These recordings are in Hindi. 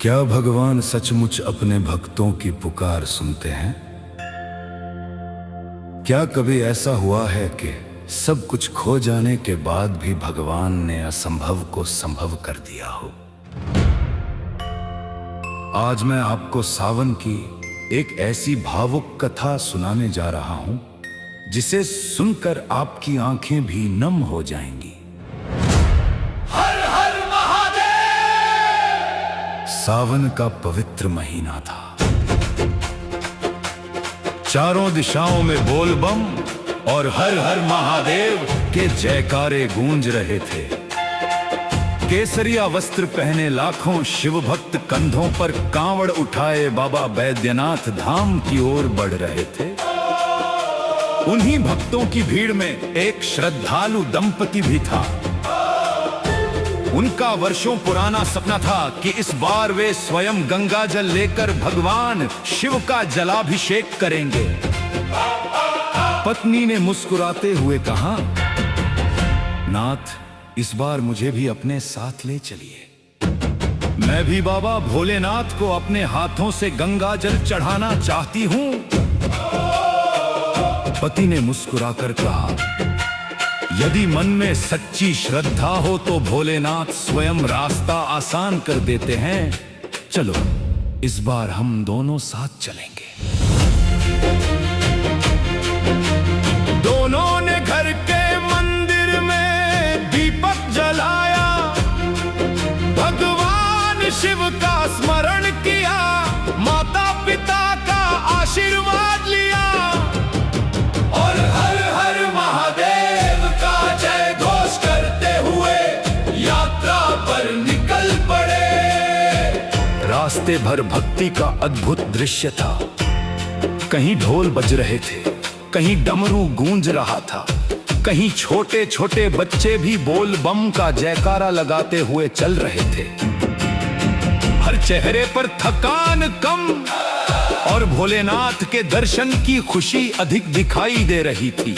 क्या भगवान सचमुच अपने भक्तों की पुकार सुनते हैं? क्या कभी ऐसा हुआ है कि सब कुछ खो जाने के बाद भी भगवान ने असंभव को संभव कर दिया हो? आज मैं आपको सावन की एक ऐसी भावुक कथा सुनाने जा रहा हूं जिसे सुनकर आपकी आंखें भी नम हो जाएंगी। सावन का पवित्र महीना था। चारों दिशाओं में बोल बम और हर हर महादेव के जयकारे गूंज रहे थे। केसरिया वस्त्र पहने लाखों शिव भक्त कंधों पर कांवड़ उठाए बाबा बैद्यनाथ धाम की ओर बढ़ रहे थे। उन्हीं भक्तों की भीड़ में एक श्रद्धालु दंपति भी था। उनका वर्षों पुराना सपना था कि इस बार वे स्वयं गंगा जल लेकर भगवान शिव का जलाभिषेक करेंगे। पत्नी ने मुस्कुराते हुए कहा, नाथ, इस बार मुझे भी अपने साथ ले चलिए। मैं भी बाबा भोलेनाथ को अपने हाथों से गंगा जल चढ़ाना चाहती हूं। पति ने मुस्कुराकर कहा, यदि मन में सच्ची श्रद्धा हो तो भोलेनाथ स्वयं रास्ता आसान कर देते हैं। चलो, इस बार हम दोनों साथ चलेंगे। दोनों ने घर के मंदिर में दीपक जलाया, भगवान शिव का स्मरण किया, माता पिता का आशीर्वाद लिया और हर हर महादेव का जय घोष करते हुए यात्रा पर निकल पड़े। रास्ते भर भक्ति का अद्भुत दृश्य था। कहीं ढोल बज रहे थे, कहीं डमरू गूंज रहा था, कहीं छोटे छोटे बच्चे भी बोल बम का जयकारा लगाते हुए चल रहे थे। हर चेहरे पर थकान कम और भोलेनाथ के दर्शन की खुशी अधिक दिखाई दे रही थी।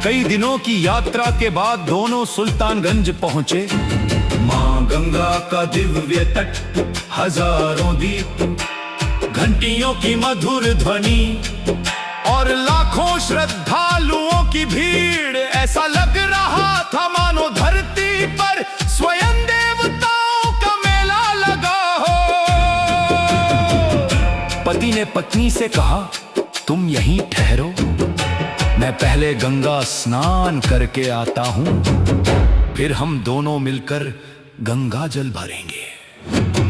कई दिनों की यात्रा के बाद दोनों सुल्तानगंज पहुंचे। मां गंगा का दिव्य तट, हजारों दीप, घंटियों की मधुर ध्वनि और लाखों श्रद्धालुओं की भीड़। ऐसा लग रहा था मानो धरती पर स्वयं देवताओं का मेला लगा हो। पति ने पत्नी से कहा, तुम यहीं ठहरो, मैं पहले गंगा स्नान करके आता हूं, फिर हम दोनों मिलकर गंगा जल भरेंगे।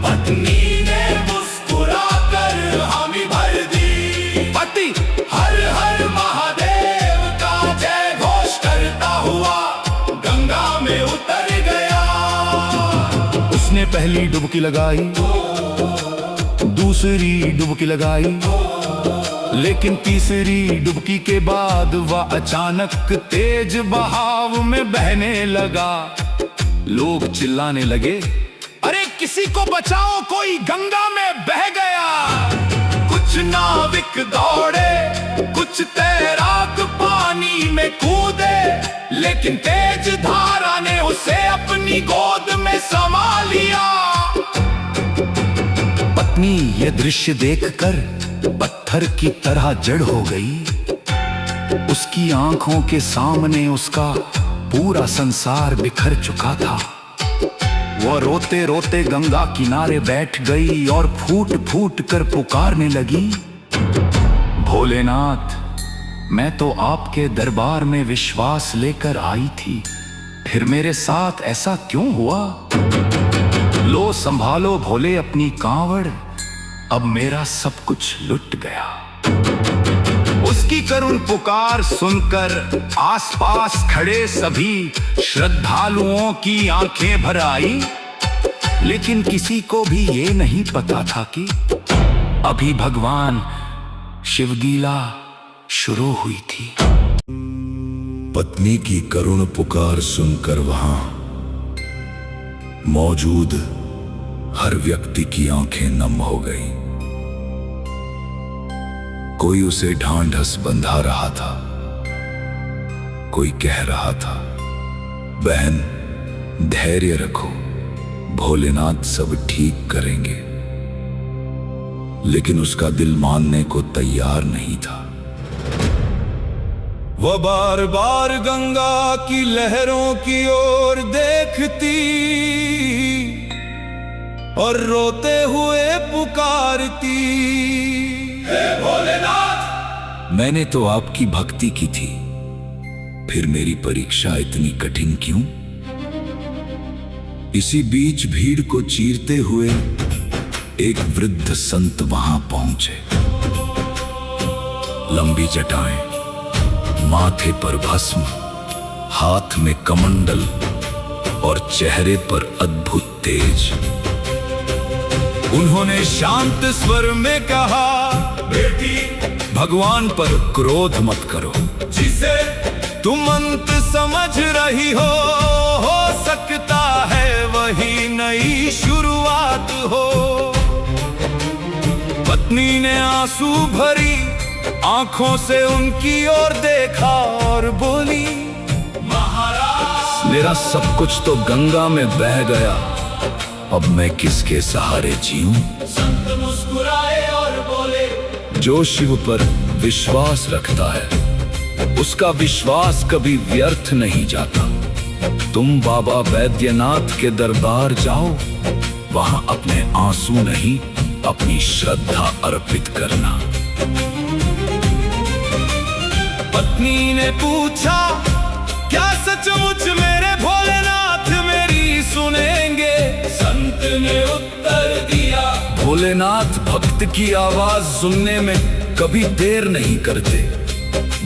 पत्नी ने मुस्कुराकर हामी भर दी। पति हर हर महादेव का जय घोष करता हुआ गंगा में उतर गया। उसने पहली डुबकी लगाई, दूसरी डुबकी लगाई, लेकिन तीसरी डुबकी के बाद वह अचानक तेज बहाव में बहने लगा। लोग चिल्लाने लगे, अरे किसी को बचाओ, कोई गंगा में बह गया। कुछ नाविक दौड़े, कुछ तैराक पानी में कूदे, लेकिन तेज धारा ने उसे अपनी गोद में समा लिया। पत्नी यह दृश्य देखकर पत्थर की तरह जड़ हो गई। उसकी आंखों के सामने उसका पूरा संसार बिखर चुका था। वह रोते रोते गंगा किनारे बैठ गई और फूट फूट कर पुकारने लगी, भोलेनाथ, मैं तो आपके दरबार में विश्वास लेकर आई थी, फिर मेरे साथ ऐसा क्यों हुआ? लो संभालो भोले अपनी कांवड़, अब मेरा सब कुछ लुट गया। उसकी करुण पुकार सुनकर आसपास खड़े सभी श्रद्धालुओं की आंखें भर आई, लेकिन किसी को भी ये नहीं पता था कि अभी भगवान शिवलीला शुरू हुई थी। पत्नी की करुण पुकार सुनकर वहां मौजूद हर व्यक्ति की आंखें नम हो गईं। कोई उसे ढांढस बंधा रहा था, कोई कह रहा था, बहन धैर्य रखो, भोलेनाथ सब ठीक करेंगे, लेकिन उसका दिल मानने को तैयार नहीं था। वो बार बार गंगा की लहरों की ओर देखती और रोते हुए पुकारती, हे भोलेनाथ। मैंने तो आपकी भक्ति की थी, फिर मेरी परीक्षा इतनी कठिन क्यों? इसी बीच भीड़ को चीरते हुए एक वृद्ध संत वहां पहुंचे। लंबी जटाएं, माथे पर भस्म, हाथ में कमंडल और चेहरे पर अद्भुत तेज। उन्होंने शांत स्वर में कहा, बेटी, भगवान पर क्रोध मत करो। जिसे तुम अंत समझ रही हो सकता है वही नई शुरुआत हो। पत्नी ने आंसू भरी आंखों से उनकी ओर देखा और बोली, महाराज, मेरा सब कुछ तो गंगा में बह गया, अब मैं किसके सहारे जीऊं? संत मुस्कुराए और बोले, जो शिव पर विश्वास रखता है उसका विश्वास कभी व्यर्थ नहीं जाता। तुम बाबा बैद्यनाथ के दरबार जाओ, वहां अपने आंसू नहीं, अपनी श्रद्धा अर्पित करना। पत्नी ने पूछा, क्या सचमुच मेरे भोलेनाथ मेरी सुनेंगे? संत ने उत्तर दिया, भोलेनाथ भक्त की आवाज सुनने में कभी देर नहीं करते।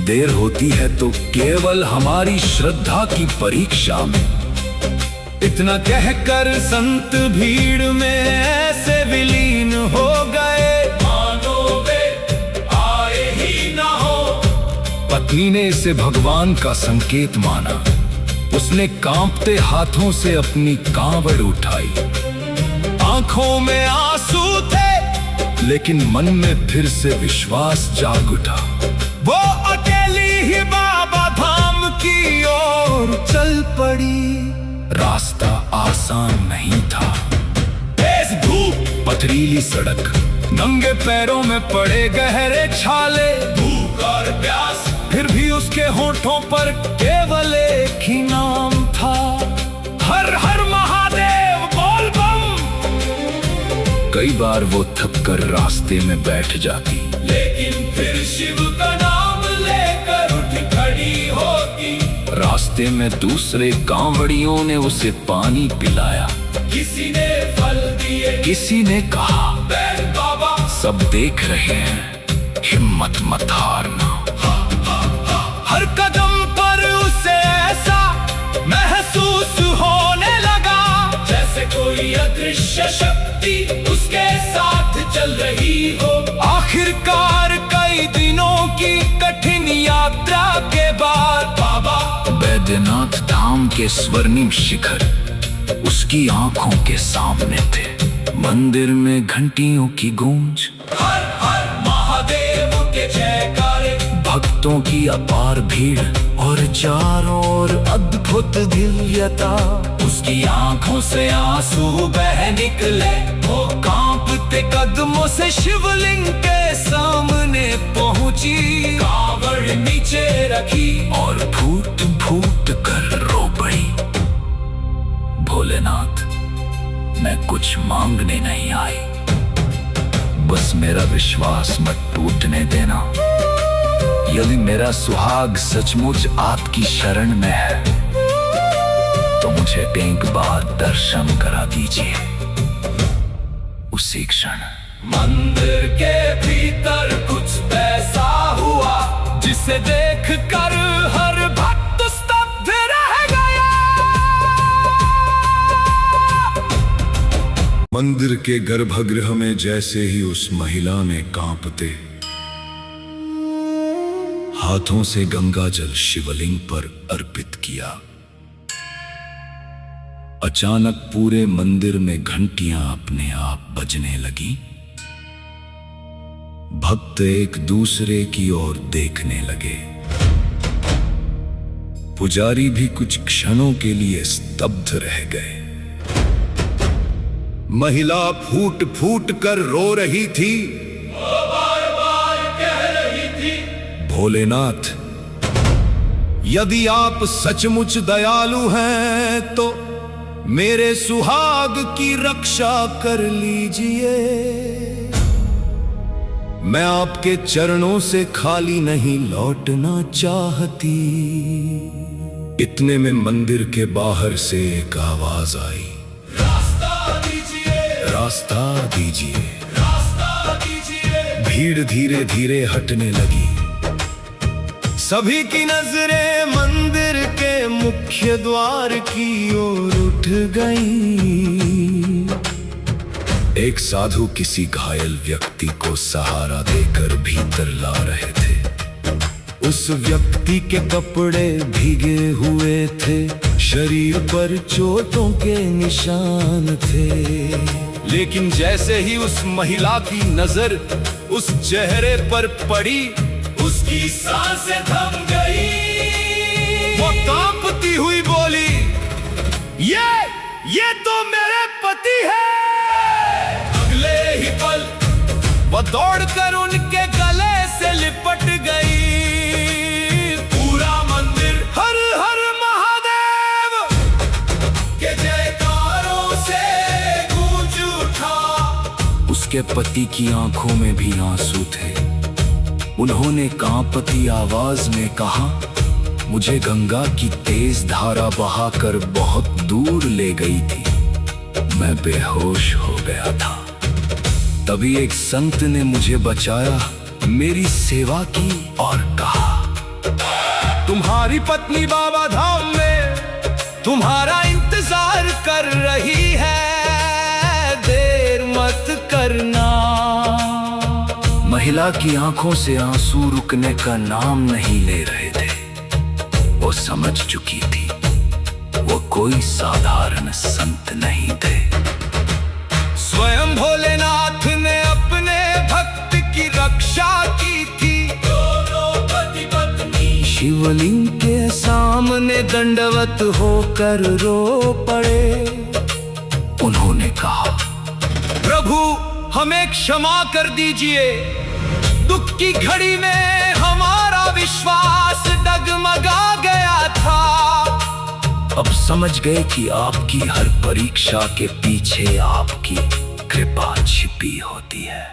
देर होती है तो केवल हमारी श्रद्धा की परीक्षा में। इतना कहकर संत भीड़ में ऐसे विलीन हो गए, मानो वे आए ही ना हो। पत्नी ने इसे भगवान का संकेत माना। उसने कांपते हाथों से अपनी कांवड़ उठाई। आंखों में आंसू थे, लेकिन मन में फिर से विश्वास जाग उठा। वो अकेली ही बाबा धाम की ओर चल पड़ी। रास्ता आसान नहीं था। तेज धूप, पथरीली सड़क, नंगे पैरों में पड़े गहरे छाले, भूख और प्यास, फिर भी उसके होठों पर केवल एक ही नाम था, हर हर महादेव बोल बम। कई बार वो थक कर रास्ते में बैठ जाती, लेकिन फिर शिव का नाम लेकर उठ खड़ी होती। रास्ते में दूसरे कांवड़ियों ने उसे पानी पिलाया। किसी ने फल दिए, किसी ने कहा, बैल बाबा सब देख रहे हैं, हिम्मत मत हारना। हर कदम पर उसे ऐसा महसूस होने लगा, जैसे कोई अदृश्य शक्ति उसके साथ चल रही हो। आखिरकार कई दिनों की कठिन यात्रा के बाद बाबा बैद्यनाथ धाम के स्वर्णिम शिखर उसकी आंखों के सामने थे। मंदिर में घंटियों की गूंज, हर हर महादेव के जयकारे, भक्तों की अपार भीड़ और चारों ओर अद्भुत दिव्यता। उसकी आंखों से आंसू बह निकले, वो कांपते कदमों से शिवलिंग के सामने पहुंची। कांवड़ नीचे रखी और फूट फूट कर रो पड़ी। भोलेनाथ, मैं कुछ मांगने नहीं आई, बस मेरा विश्वास मत टूटने देना। यदि मेरा सुहाग सचमुच आपकी शरण में है तो मुझे एक बार दर्शन करा दीजिए। उसी क्षण मंदिर के भीतर कुछ ऐसा हुआ जिसे देखकर हर भक्त स्तब्ध रह गया। मंदिर के गर्भगृह में जैसे ही उस महिला ने कांपते हाथों से गंगा जल शिवलिंग पर अर्पित किया, अचानक पूरे मंदिर में घंटियां अपने आप बजने लगी। भक्त एक दूसरे की ओर देखने लगे। पुजारी भी कुछ क्षणों के लिए स्तब्ध रह गए। महिला फूट फूट कर रो रही थी। वो बार बार कह रही थी, भोलेनाथ, यदि आप सचमुच दयालु हैं तो मेरे सुहाग की रक्षा कर लीजिए। मैं आपके चरणों से खाली नहीं लौटना चाहती। इतने में मंदिर के बाहर से एक आवाज आई, रास्ता दीजिए, रास्ता दीजिए। रास्ता दीजिए। भीड़ धीरे धीरे हटने लगी। सभी की नजरें मंदिर के मुख्य द्वार की ओर उठ गईं। एक साधु किसी घायल व्यक्ति को सहारा देकर भीतर ला रहे थे। उस व्यक्ति के कपड़े भीगे हुए थे, शरीर पर चोटों के निशान थे। लेकिन जैसे ही उस महिला की नजर उस चेहरे पर पड़ी, उसकी सांसें थम गई। वो कांपती हुई बोली, ये तो मेरे पति है। अगले ही पल वो दौड़कर उनके गले से लिपट गई। पूरा मंदिर हर हर महादेव के जयकारों से गूंज उठा। उसके पति की आंखों में भी आंसू थे। उन्होंने कांपती आवाज में कहा, मुझे गंगा की तेज धारा बहाकर बहुत दूर ले गई थी। मैं बेहोश हो गया था। तभी एक संत ने मुझे बचाया, मेरी सेवा की और कहा, तुम्हारी पत्नी बाबा धाम में तुम्हारा इंतजार कर रही है, देर मत करना। महिला की आंखों से आंसू रुकने का नाम नहीं ले रहे थे। वो समझ चुकी थी, वो कोई साधारण संत नहीं थे। स्वयं भोलेनाथ ने अपने भक्त की रक्षा की थी। दोनों पति पत्नी शिवलिंग के सामने दंडवत होकर रो पड़े। उन्होंने कहा, प्रभु हमें क्षमा कर दीजिए। दुख की घड़ी में हमारा विश्वास डगमगा गया था। अब समझ गए कि आपकी हर परीक्षा के पीछे आपकी कृपा छिपी होती है।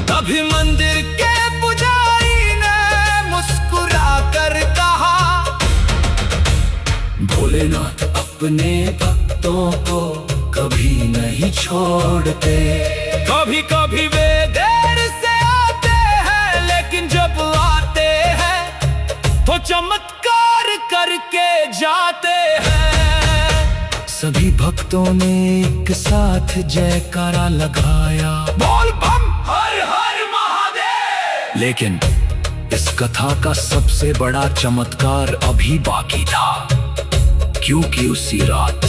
तभी मंदिर के पुजारी ने मुस्कुरा कर कहा, भोलेनाथ अपने भक्तों को कभी नहीं छोड़ते। कभी कभी वे देर से आते हैं, लेकिन जब आते हैं तो चमत्कार करके जाते हैं। सभी भक्तों ने एक साथ जयकारा लगाया, बोल बम हर हर महादेव। लेकिन इस कथा का सबसे बड़ा चमत्कार अभी बाकी था, क्योंकि उसी रात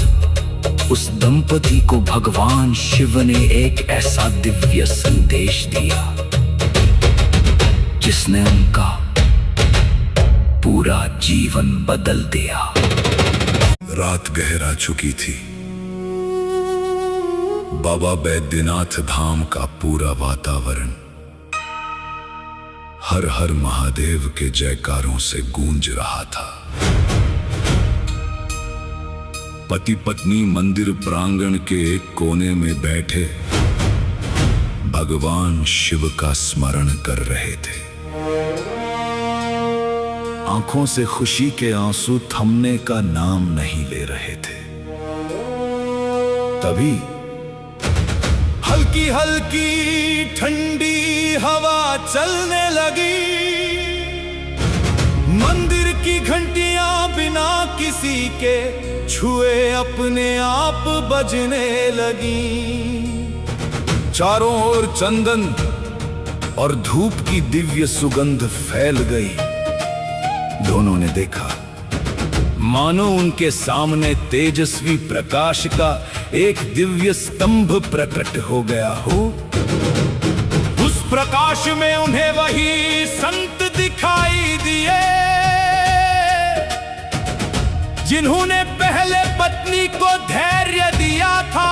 उस दंपति को भगवान शिव ने एक ऐसा दिव्य संदेश दिया जिसने उनका पूरा जीवन बदल दिया। रात गहरा चुकी थी। बाबा बैद्यनाथ धाम का पूरा वातावरण हर हर महादेव के जयकारों से गूंज रहा था। पति पत्नी मंदिर प्रांगण के एक कोने में बैठे भगवान शिव का स्मरण कर रहे थे। आंखों से खुशी के आंसू थमने का नाम नहीं ले रहे थे। तभी हल्की हल्की ठंडी हवा चलने लगी। मंदिर की घंटियां बिना किसी के छुए अपने आप बजने लगी। चारों ओर चंदन और धूप की दिव्य सुगंध फैल गई। दोनों ने देखा मानो उनके सामने तेजस्वी प्रकाश का एक दिव्य स्तंभ प्रकट हो गया हो। उस प्रकाश में उन्हें वही संत दिखाई दिए जिन्होंने पहले पत्नी को धैर्य दिया था।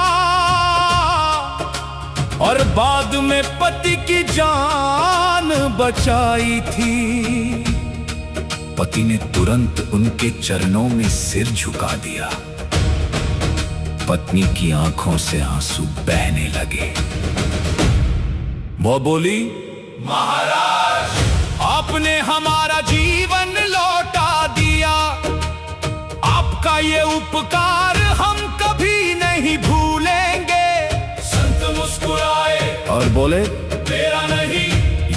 और बाद में पति की जान बचाई थी। पति ने तुरंत उनके चरणों में सिर झुका दिया। पत्नी की आंखों से आंसू बहने लगे। वो बोली, महाराज, आपने हमारा जीवन लौटा दिया। आपका ये उपकार हम कभी नहीं भूलेंगे। संत मुस्कुराए और बोले, मेरा नहीं,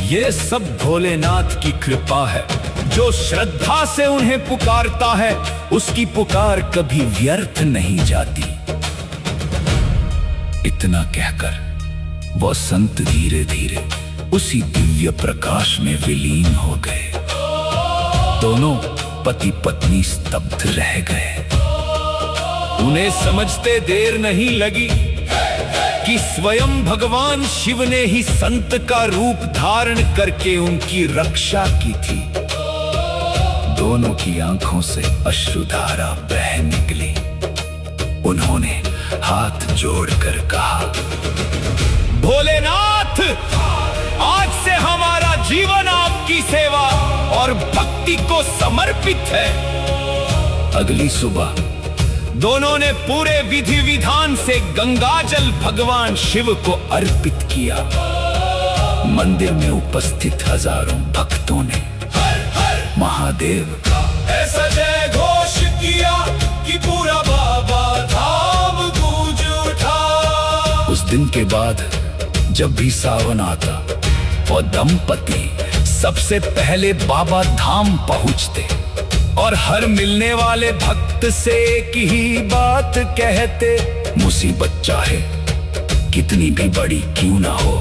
ये सब भोलेनाथ की कृपा है। जो श्रद्धा से उन्हें पुकारता है, उसकी पुकार कभी व्यर्थ नहीं जाती। इतना कहकर वो संत धीरे धीरे उसी दिव्य प्रकाश में विलीन हो गए। दोनों पति पत्नी स्तब्ध रह गए। उन्हें समझते देर नहीं लगी कि स्वयं भगवान शिव ने ही संत का रूप धारण करके उनकी रक्षा की थी। दोनों की आंखों से अश्रुधारा बह निकली। उन्होंने हाथ जोड़कर कहा, भोलेनाथ, आज से हमारा जीवन आपकी सेवा और भक्ति को समर्पित है। अगली सुबह दोनों ने पूरे विधि विधान से गंगाजल भगवान शिव को अर्पित किया। मंदिर में उपस्थित हजारों भक्तों ने महादेव का ऐसा जय घोष किया कि पूरा बाबा धाम गूंज उठा। उस दिन के बाद जब भी सावन आता, वो दंपति सबसे पहले बाबा धाम पहुंचते और हर मिलने वाले भक्त से एक ही बात कहते, मुसीबत चाहे कितनी भी बड़ी क्यों ना हो,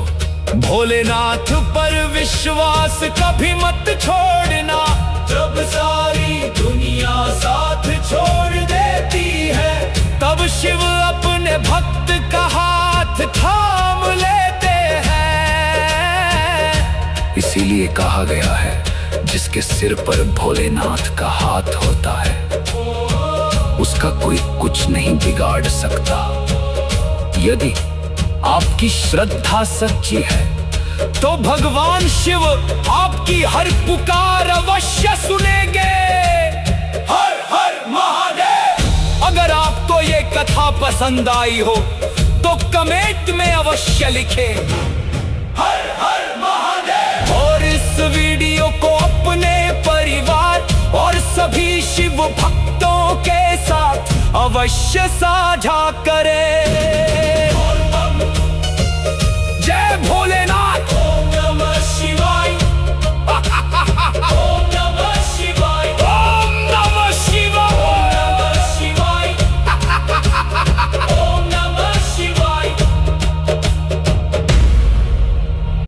भोलेनाथ पर विश्वास कभी मत छोड़ना। जब सारी दुनिया साथ छोड़ देती है, तब शिव अपने भक्त का हाथ थाम लेते हैं। इसीलिए कहा गया है, जिसके सिर पर भोलेनाथ का हाथ होता है, उसका कोई कुछ नहीं बिगाड़ सकता। यदि आपकी श्रद्धा सच्ची है, तो भगवान शिव आपकी हर पुकार अवश्य सुनेंगे। हर हर महादेव। अगर आपको ये कथा पसंद आई हो तो कमेंट में अवश्य लिखें, हर हर महादेव। और इस वीडियो को अपने परिवार और सभी शिव भक्तों के साथ अवश्य साझा करें।